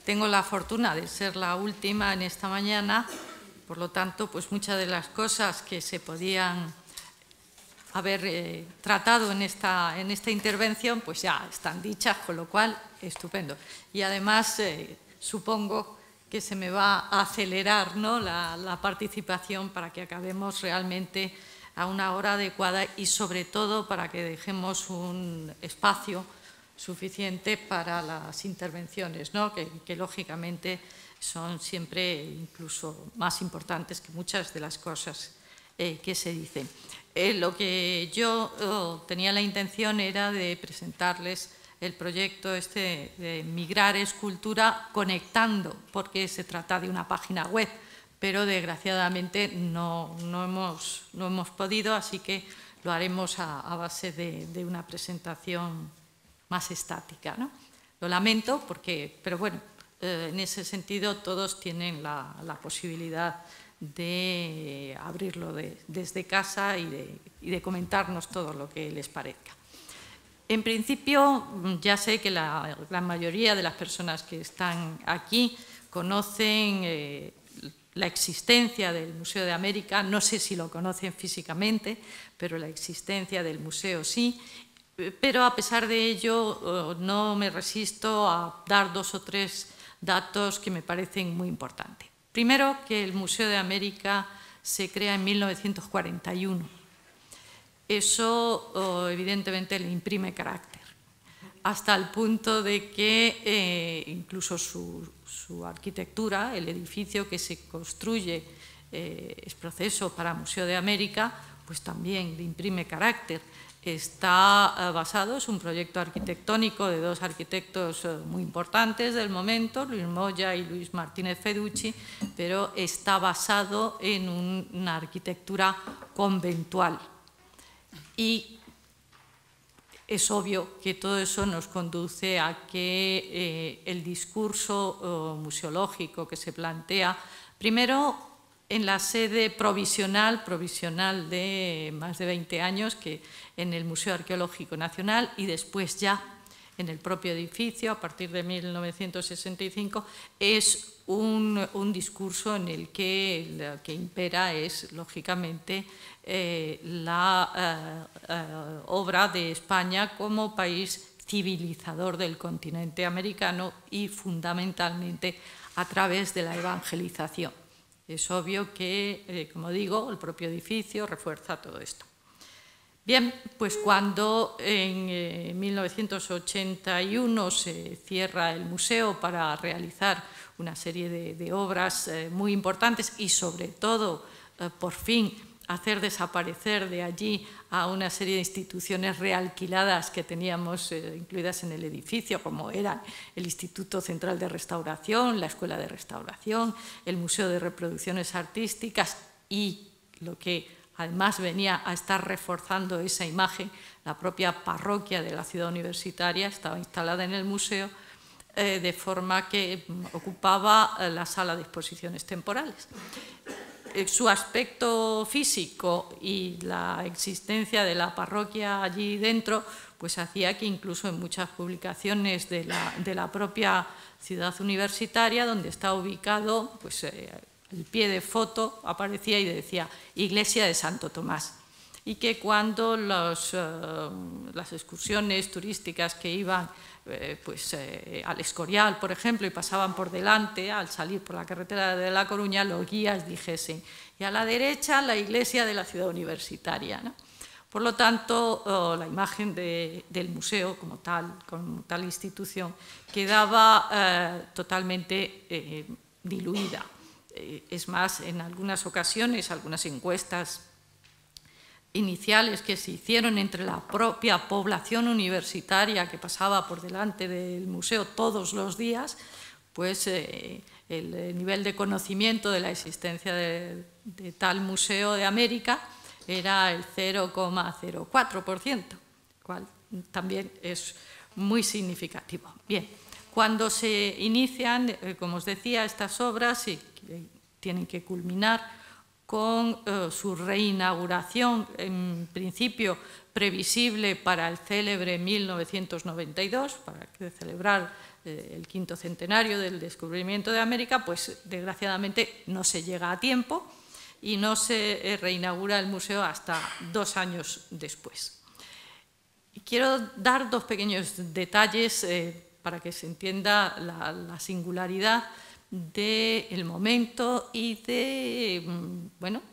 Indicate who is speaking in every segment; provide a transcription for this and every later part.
Speaker 1: tengo la fortuna de ser la última en esta mañana, por lo tanto, pues muchas de las cosas que se podían haber tratado en esta intervención, pues ya están dichas, con lo cual, estupendo. Y además, supongo que se me va a acelerar, ¿no?, la participación para que acabemos realmente a una hora adecuada y, sobre todo, para que dejemos un espacio suficiente para las intervenciones, ¿no?, que lógicamente son siempre incluso más importantes que muchas de las cosas que se dicen. Lo que yo tenía la intención era de presentarles el proyecto de Migrar es Cultura conectando, porque se trata de una página web, pero desgraciadamente no hemos podido, así que lo haremos a base de una presentación más estática, ¿no? Lo lamento, pero bueno, en ese sentido todos tienen la posibilidad de abrirlo desde casa y de comentarnos todo lo que les parezca. En principio, ya sé que la mayoría de las personas que están aquí conocen la existencia del Museo de América. No sé si lo conocen físicamente, pero la existencia del museo sí. Pero a pesar de ello, no me resisto a dar 2 o 3 datos que me parecen muy importantes. Primero, que el Museo de América se crea en 1941. Eso, evidentemente, le imprime carácter, hasta el punto de que incluso su arquitectura, el edificio que se construye, es proceso para Museo de América, pues también le imprime carácter. Está basado, es un proyecto arquitectónico de 2 arquitectos muy importantes del momento, Luis Moya y Luis Martínez Feducci, pero está basado en una arquitectura conventual. Y es obvio que todo eso nos conduce a que el discurso museológico que se plantea, primero, en la sede provisional de más de 20 años, que en el Museo Arqueológico Nacional, y después ya en el propio edificio, a partir de 1965, es un discurso en el que lo que impera es, lógicamente, la obra de España como país civilizador del continente americano y, fundamentalmente, a través de la evangelización. Es obvio que, como digo, el propio edificio refuerza todo esto. Bien, pues cuando en 1981 se cierra el museo para realizar una serie de obras muy importantes y, sobre todo, por fin, hacer desaparecer de allí a una serie de instituciones realquiladas que teníamos incluidas en el edificio, como eran el Instituto Central de Restauración, la Escuela de Restauración, el Museo de Reproducciones Artísticas y lo que además venía a estar reforzando esa imagen, la propia parroquia de la ciudad universitaria estaba instalada en el museo, de forma que ocupaba la sala de exposiciones temporales. Su aspecto físico y la existencia de la parroquia allí dentro, pues hacía que incluso en muchas publicaciones de la propia ciudad universitaria, donde está ubicado, pues el pie de foto aparecía y decía Iglesia de Santo Tomás. Y que cuando las excursiones turísticas que iban al Escorial, por ejemplo, y pasaban por delante, al salir por la carretera de La Coruña, los guías dijesen, y a la derecha la iglesia de la ciudad universitaria, ¿no? Por lo tanto, la imagen del museo como tal institución quedaba totalmente diluida. Es más, en algunas ocasiones, algunas encuestas iniciales que se hicieron entre la propia población universitaria que pasaba por delante del museo todos los días, pues el nivel de conocimiento de la existencia de tal Museo de América era el 0,04%, cual también es muy significativo. Bien, cuando se inician, como os decía, estas obras y tienen que culminar con su reinauguración, en principio previsible para el célebre 1992, para celebrar el 5º centenario del descubrimiento de América, pues desgraciadamente no se llega a tiempo y no se reinaugura el museo hasta 2 años después. Quiero dar 2 pequeños detalles para que se entienda la singularidad del momento y de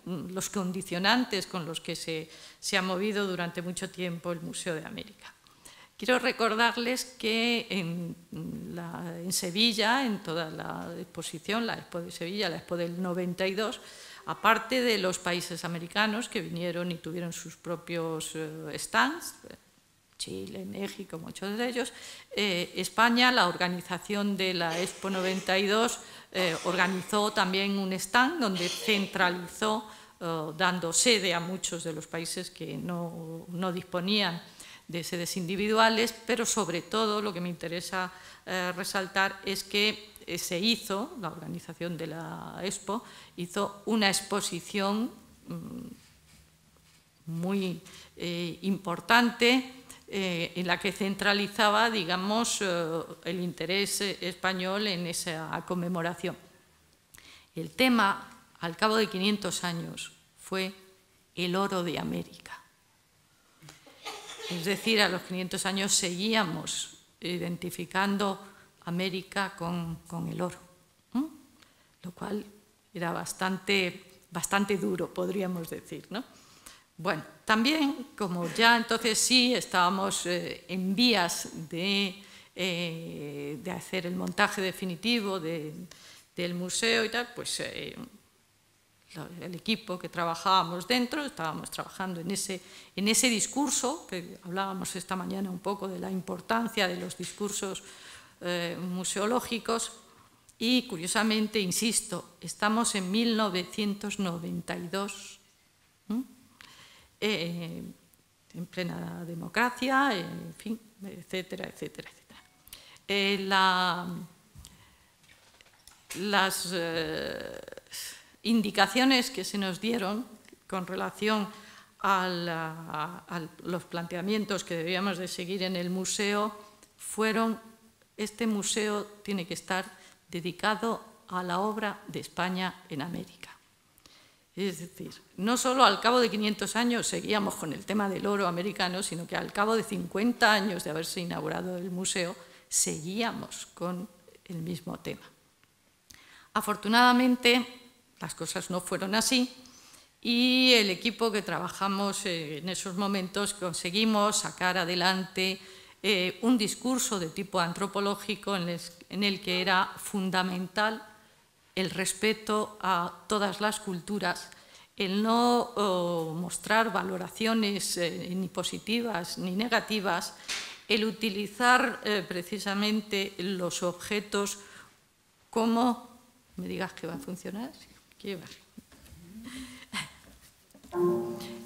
Speaker 1: los condicionantes con los que se ha movido durante mucho tiempo el Museo de América. Quiero recordarles que en Sevilla, en toda la exposición, la Expo de Sevilla, la Expo del 92, aparte de los países americanos que vinieron y tuvieron sus propios stands, Chile, México, muchos de ellos, España, la organización de la Expo 92, organizó también un stand donde centralizó, dando sede a muchos de los países que no disponían de sedes individuales, pero sobre todo lo que me interesa resaltar es que se hizo, la organización de la Expo, hizo una exposición muy importante en la que centralizaba, digamos, el interés español en esa conmemoración. El tema, al cabo de 500 años, fue el oro de América. Es decir, a los 500 años seguíamos identificando América con el oro, lo cual era bastante duro, podríamos decir, ¿no? Bueno, también, como ya entonces sí estábamos en vías de hacer el montaje definitivo del museo y tal, pues el equipo que trabajábamos dentro, estábamos trabajando en ese discurso, que hablábamos esta mañana un poco de la importancia de los discursos museológicos, y curiosamente, insisto, estamos en 1992, en plena democracia, en fin, etcétera, etcétera, etcétera. Las indicaciones que se nos dieron con relación a los planteamientos que debíamos de seguir en el museo fueron: este museo tiene que estar dedicado a la obra de España en América. Es decir, no solo al cabo de 500 años seguíamos con el tema del oro americano, sino que al cabo de 50 años de haberse inaugurado el museo, seguíamos con el mismo tema. Afortunadamente, las cosas no fueron así y el equipo que trabajamos en esos momentos conseguimos sacar adelante un discurso de tipo antropológico en el que era fundamental el respeto a todas las culturas, el no mostrar valoraciones ni positivas ni negativas, el utilizar precisamente los objetos como... ¿Me digas que va a funcionar? ¿Qué va?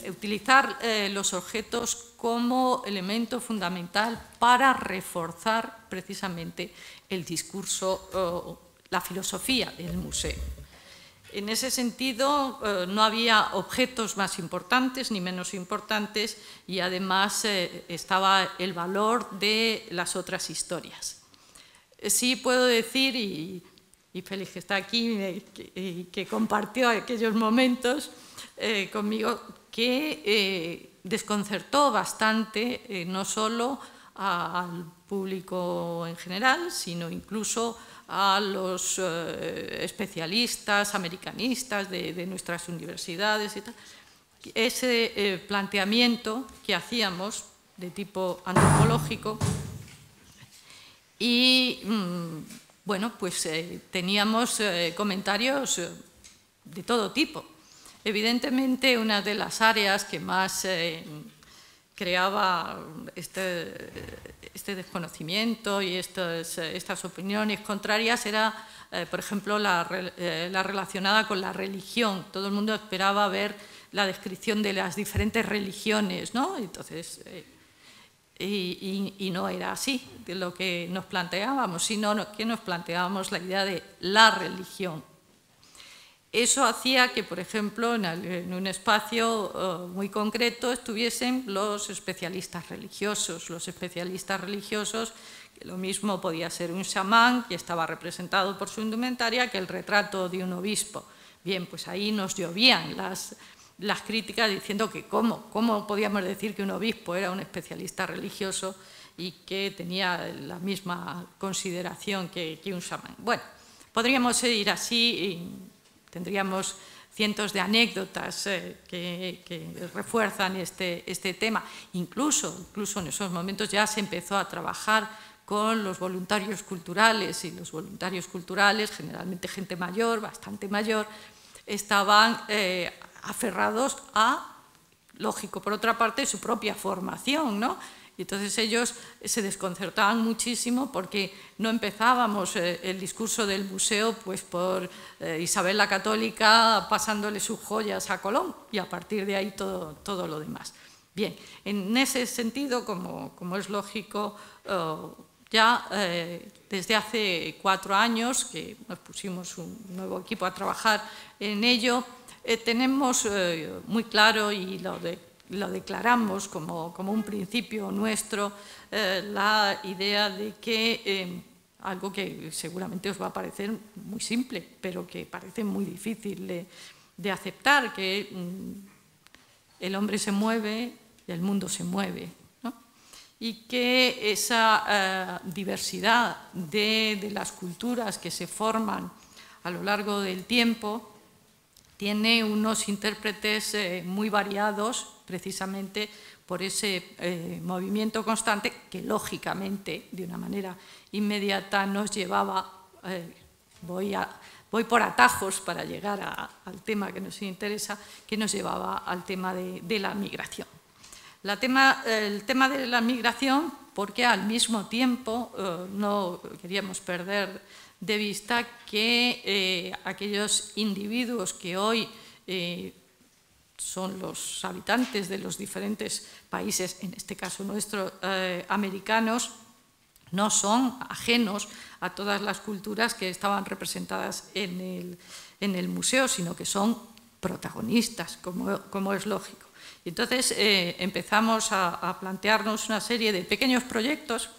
Speaker 1: Utilizar los objetos como elemento fundamental para reforzar precisamente el discurso, la filosofía del museo. En ese sentido, no había objetos más importantes ni menos importantes y además estaba el valor de las otras historias. Sí puedo decir, y Félix que está aquí y que compartió aquellos momentos conmigo, que desconcertó bastante no solo al público en general, sino incluso a los especialistas, americanistas de nuestras universidades y tal, ese planteamiento que hacíamos de tipo antropológico y, bueno, pues teníamos comentarios de todo tipo. Evidentemente, una de las áreas que más creaba este desconocimiento y estas opiniones contrarias era, por ejemplo, la relacionada con la religión. Todo el mundo esperaba ver la descripción de las diferentes religiones, ¿no? Entonces, y no era así de lo que nos planteábamos, sino que nos planteábamos la idea de la religión. Eso hacía que, por ejemplo, en un espacio muy concreto estuviesen los especialistas religiosos. Los especialistas religiosos, que lo mismo podía ser un chamán, que estaba representado por su indumentaria, que el retrato de un obispo. Bien, pues ahí nos llovían las críticas diciendo que cómo podíamos decir que un obispo era un especialista religioso y que tenía la misma consideración que un chamán. Bueno, podríamos ir así y tendríamos cientos de anécdotas que refuerzan este tema. Incluso en esos momentos ya se empezó a trabajar con los voluntarios culturales, y los voluntarios culturales, generalmente gente mayor, bastante mayor, estaban aferrados a, lógico, por otra parte, su propia formación, ¿no? Y entonces ellos se desconcertaban muchísimo porque no empezábamos el discurso del museo pues por Isabel la Católica pasándole sus joyas a Colón, y a partir de ahí todo lo demás. Bien, en ese sentido, como es lógico, ya desde hace 4 años que nos pusimos un nuevo equipo a trabajar en ello, tenemos muy claro, y lo declaramos como un principio nuestro, la idea de que algo que seguramente os va a parecer muy simple, pero que parece muy difícil de aceptar, que el hombre se mueve y el mundo se mueve, ¿no? Y que esa diversidad de las culturas que se forman a lo largo del tiempo tiene unos intérpretes muy variados, precisamente por ese movimiento constante que, lógicamente, de una manera inmediata nos llevaba, voy por atajos para llegar al tema que nos interesa, que nos llevaba al tema de la migración. El tema de la migración, porque al mismo tiempo no queríamos perder de vista que aquellos individuos que hoy son los habitantes de los diferentes países, en este caso nuestros americanos, no son ajenos a todas las culturas que estaban representadas en el museo, sino que son protagonistas, como es lógico. Y entonces empezamos a plantearnos una serie de pequeños proyectos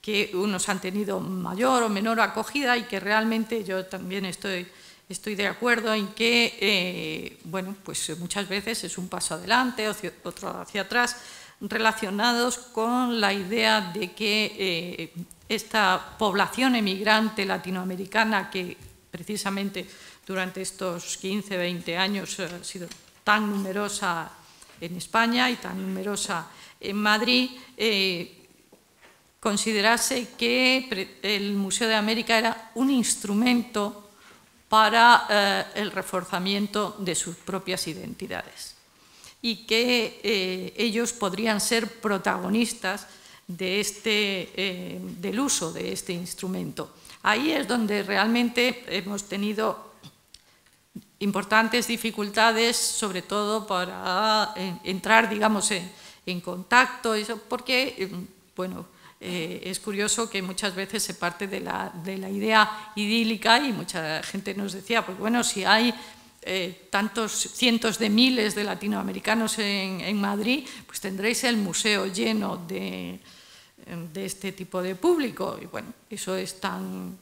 Speaker 1: que unos han tenido mayor o menor acogida y que realmente yo también estoy de acuerdo en que, bueno, pues muchas veces es un paso adelante, otro hacia atrás, relacionados con la idea de que esta población emigrante latinoamericana, que precisamente durante estos 15, 20 años ha sido tan numerosa en España y tan numerosa en Madrid, considerase que el Museo de América era un instrumento para el reforzamiento de sus propias identidades y que ellos podrían ser protagonistas del uso de este instrumento. Ahí es donde realmente hemos tenido importantes dificultades, sobre todo para entrar, digamos, en contacto, porque, bueno, es curioso que muchas veces se parte de la idea idílica, y mucha gente nos decía, pues bueno, si hay tantos cientos de miles de latinoamericanos en Madrid, pues tendréis el museo lleno de este tipo de público. Y bueno, eso es tan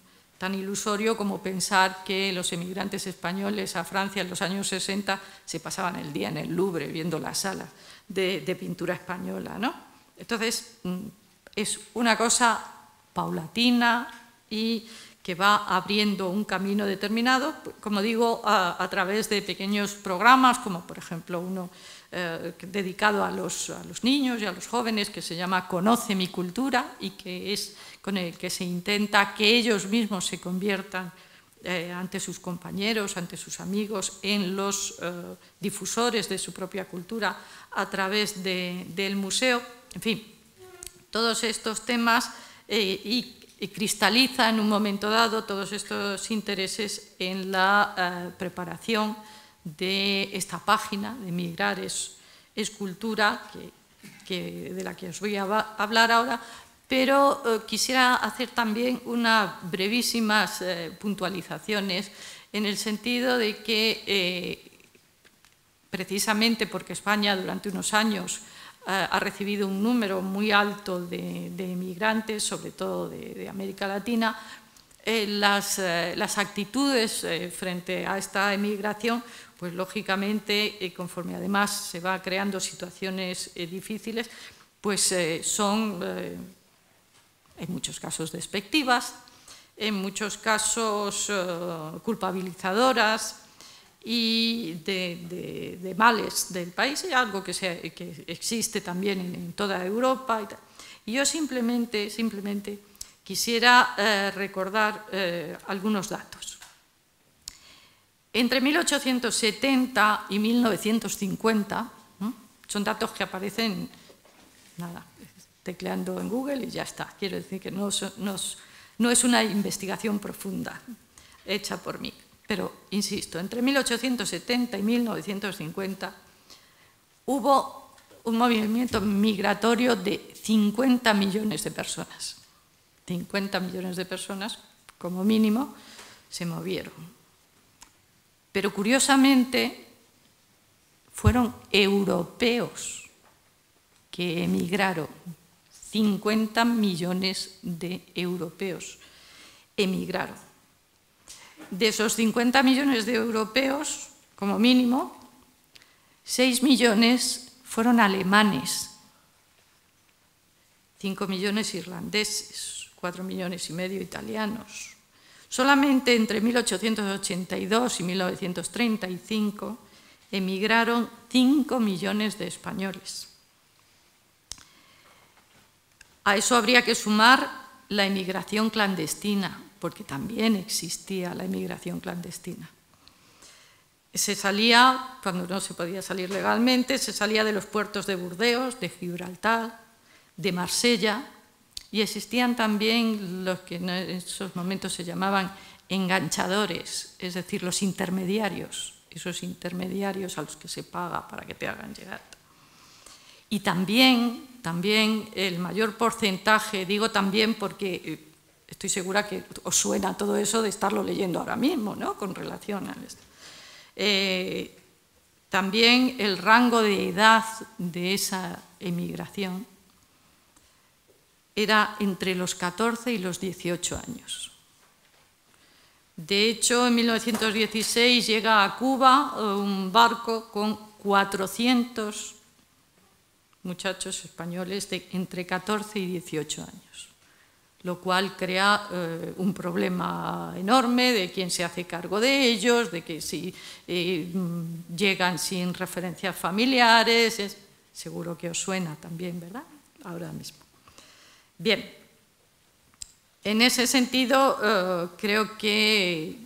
Speaker 1: ilusorio como pensar que los emigrantes españoles a Francia en los años 60 se pasaban el día en el Louvre viendo las salas de pintura española, ¿no? Entonces, es una cosa paulatina y que va abriendo un camino determinado, como digo, a través de pequeños programas, como por ejemplo uno dedicado a los niños y a los jóvenes, que se llama Conoce mi cultura, y que es con el que se intenta que ellos mismos se conviertan ante sus compañeros, ante sus amigos, en los difusores de su propia cultura a través del museo. En fin, todos estos temas y cristaliza en un momento dado todos estos intereses en la preparación de esta página de Migrar es Cultura, de la que os voy a hablar ahora, pero quisiera hacer también unas brevísimas puntualizaciones en el sentido de que precisamente porque España durante unos años ha recibido un número muy alto de emigrantes, sobre todo de América Latina, las actitudes frente a esta emigración, pues lógicamente, conforme además se va creando situaciones difíciles, pues son en muchos casos despectivas, en muchos casos culpabilizadoras y de males del país, algo que existe también en toda Europa. Y yo simplemente quisiera recordar algunos datos. Entre 1870 y 1950, son datos que aparecen, nada, tecleando en Google y ya está. Quiero decir que no es una investigación profunda hecha por mí. Pero, insisto, entre 1870 y 1950 hubo un movimiento migratorio de 50 millones de personas. 50 millones de personas, como mínimo, se movieron. Pero, curiosamente, fueron europeos que emigraron. 50 millones de europeos emigraron. De esos 50 millones de europeos, como mínimo, 6 millones fueron alemanes, 5 millones irlandeses, 4 millones y medio italianos. Solamente entre 1882 y 1935 emigraron 5 millones de españoles. A eso habría que sumar la emigración clandestina, porque también existía la emigración clandestina. Se salía, cuando no se podía salir legalmente, se salía de los puertos de Burdeos, de Gibraltar, de Marsella, y existían también los que en esos momentos se llamaban enganchadores, es decir, los intermediarios, esos intermediarios a los que se paga para que te hagan llegar. Y también el mayor porcentaje, digo también porque estoy segura que os suena todo eso de estarlo leyendo ahora mismo, ¿no? Con relación a esto. También el rango de edad de esa emigración era entre los 14 y los 18 años. De hecho, en 1916 llega a Cuba un barco con 400 muchachos españoles de entre 14 y 18 años, lo cual crea un problema enorme de quién se hace cargo de ellos, de que si llegan sin referencias familiares, seguro que os suena también, ¿verdad? Ahora mismo. Bien, en ese sentido creo que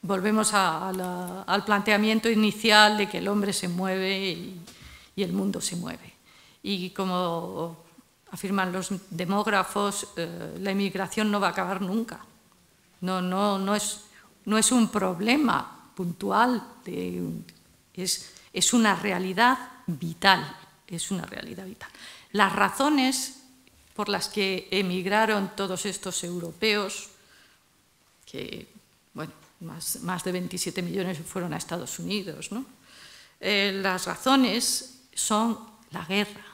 Speaker 1: volvemos al planteamiento inicial de que el hombre se mueve y el mundo se mueve. Y como afirman los demógrafos, la emigración no va a acabar nunca. No es un problema puntual, es una realidad vital. Es una realidad vital. Las razones por las que emigraron todos estos europeos, que, bueno, más de 27 millones fueron a Estados Unidos, ¿no? Las razones son la guerra.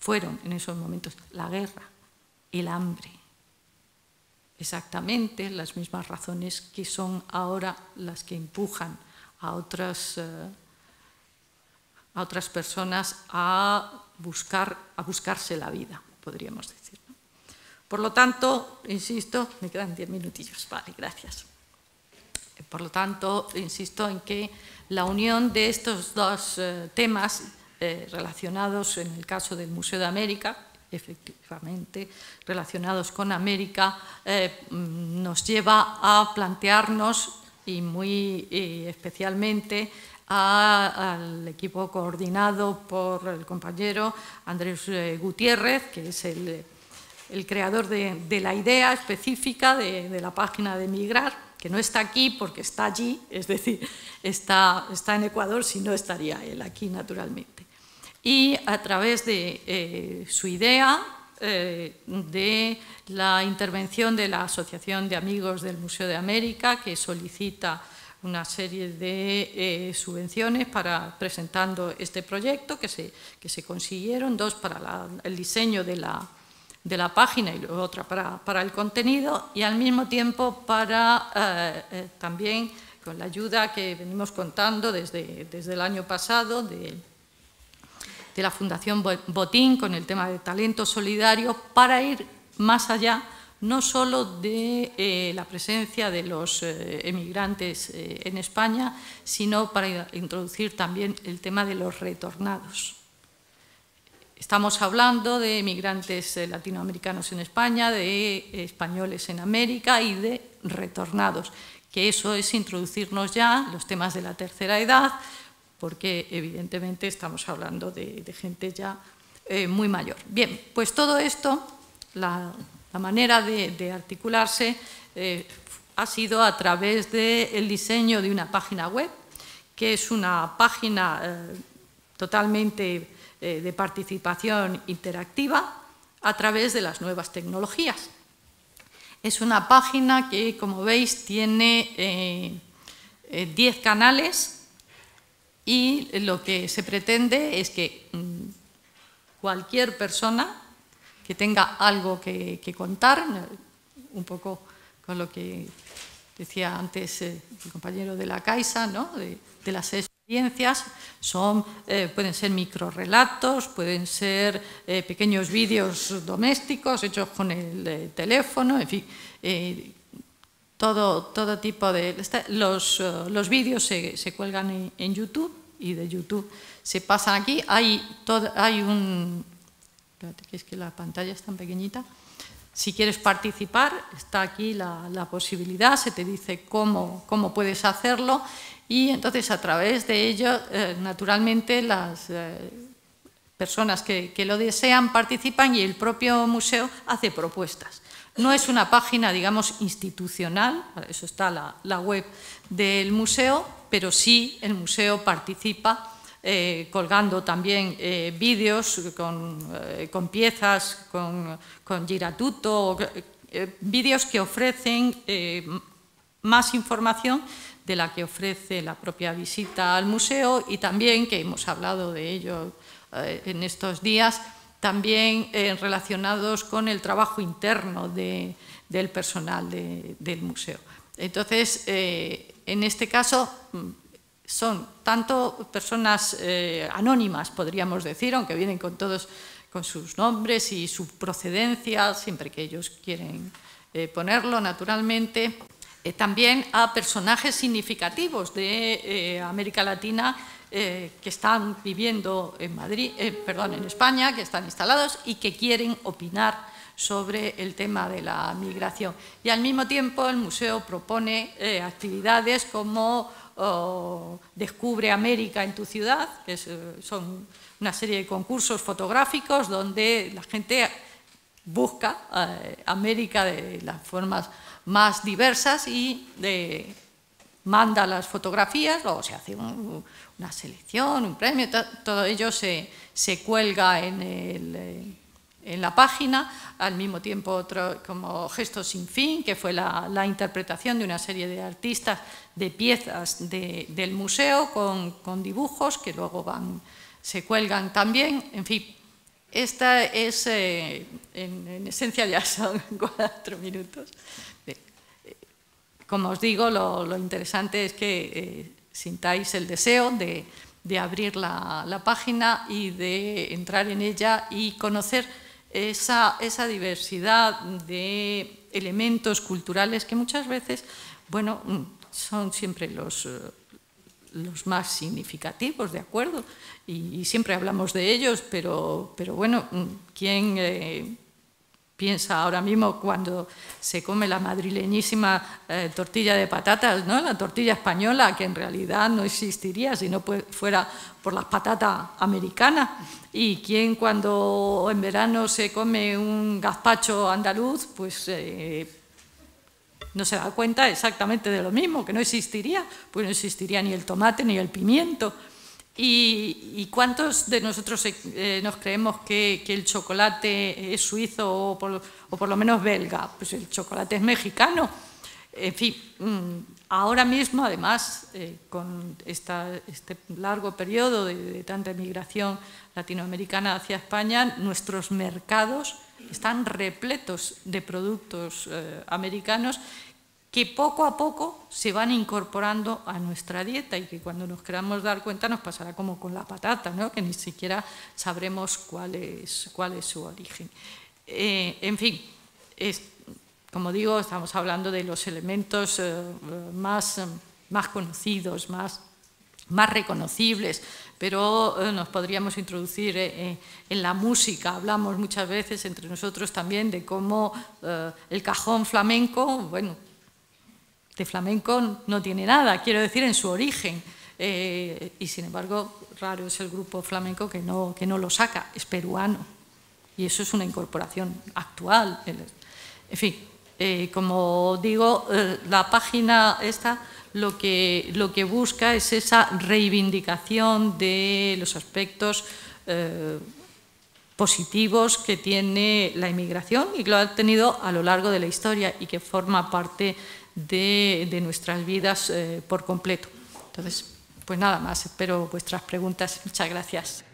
Speaker 1: Fueron en esos momentos la guerra, el hambre. Exactamente las mismas razones que son ahora las que empujan a otras personas a buscarse la vida, podríamos decir, ¿no? Por lo tanto, insisto, me quedan 10 minutillos, vale, gracias. Por lo tanto, insisto en que la unión de estos dos temas relacionados, en el caso del Museo de América, efectivamente relacionados con América, nos lleva a plantearnos, y muy especialmente al equipo coordinado por el compañero Andrés Gutiérrez, que es el creador de la idea específica de la página de Migrar, que no está aquí porque está allí, es decir, está en Ecuador, si no estaría él aquí naturalmente. Y a través de su idea, de la intervención de la Asociación de Amigos del Museo de América, que solicita una serie de subvenciones presentando este proyecto que se consiguieron, 2 para el diseño de la página y otra para el contenido, y al mismo tiempo para también con la ayuda que venimos contando desde el año pasado de la Fundación Botín con el tema de talento solidario, para ir más allá no solo de la presencia de los emigrantes en España, sino para introducir también el tema de los retornados. Estamos hablando de emigrantes latinoamericanos en España, de españoles en América y de retornados, que eso es introducirnos ya los temas de la tercera edad, porque evidentemente estamos hablando de gente ya muy mayor. Bien, pues todo esto, la manera de articularse ha sido a través del diseño de una página web, que es una página totalmente de participación interactiva a través de las nuevas tecnologías. Es una página que, como veis, tiene 10 canales y lo que se pretende es que cualquier persona que tenga algo que contar, un poco con lo que decía antes el compañero de la Caixa, ¿no? de las experiencias, pueden ser microrelatos, pueden ser pequeños vídeos domésticos hechos con el teléfono, en fin, todo tipo de... Los vídeos se cuelgan en YouTube y de YouTube se pasan aquí. Hay un... Espérate, que es que la pantalla es tan pequeñita. Si quieres participar, está aquí la posibilidad, se te dice cómo puedes hacerlo, y entonces a través de ello, naturalmente, las personas que lo desean participan y el propio museo hace propuestas. No es una página, digamos, institucional, para eso está la web del museo, pero sí el museo participa colgando también vídeos con piezas, con giratuto, vídeos que ofrecen más información de la que ofrece la propia visita al museo, y también, que hemos hablado de ello en estos días, también relacionados con el trabajo interno del personal del museo. Entonces, en este caso, son tanto personas anónimas, podríamos decir, aunque vienen con sus nombres y su procedencia, siempre que ellos quieren ponerlo, naturalmente, también a personajes significativos de América Latina que están viviendo en España, que están instalados y que quieren opinar sobre el tema de la migración. Y al mismo tiempo el museo propone actividades como Descubre América en tu ciudad, que son una serie de concursos fotográficos donde la gente busca América de las formas más diversas y manda las fotografías, luego se hace una selección, un premio, todo ello se cuelga en la página. Al mismo tiempo, otro como Gestos sin fin, que fue la interpretación de una serie de artistas de piezas del museo con dibujos que luego se cuelgan también. En fin, esta es, en esencia ya son 4 minutos. Como os digo, lo interesante es que sintáis el deseo de abrir la página y de entrar en ella y conocer esa diversidad de elementos culturales que muchas veces, bueno, son siempre los más significativos, ¿de acuerdo? Y siempre hablamos de ellos, pero bueno, ¿quién piensa ahora mismo cuando se come la madrileñísima tortilla de patatas, ¿no? La tortilla española, que en realidad no existiría si no fuera por las patatas americanas? ¿Y quién cuando en verano se come un gazpacho andaluz, pues no se da cuenta exactamente de lo mismo, que no existiría? Pues no existiría ni el tomate ni el pimiento. ¿Y cuántos de nosotros nos creemos que el chocolate es suizo o por lo menos belga? Pues el chocolate es mexicano. En fin, ahora mismo, además, con este largo periodo de tanta emigración latinoamericana hacia España, nuestros mercados están repletos de productos americanos que poco a poco se van incorporando a nuestra dieta y que cuando nos queramos dar cuenta nos pasará como con la patata, ¿no? Que ni siquiera sabremos cuál es su origen. En fin, como digo, estamos hablando de los elementos más conocidos, más reconocibles, pero nos podríamos introducir en la música. Hablamos muchas veces entre nosotros también de cómo el cajón flamenco, bueno, de flamenco no tiene nada, quiero decir, en su origen, y sin embargo raro es el grupo flamenco que no lo saca, es peruano, y eso es una incorporación actual. En fin, como digo, la página esta lo que busca es esa reivindicación de los aspectos positivos que tiene la inmigración y que lo ha tenido a lo largo de la historia y que forma parte de nuestras vidas por completo. Entonces, pues nada más, espero vuestras preguntas. Muchas gracias.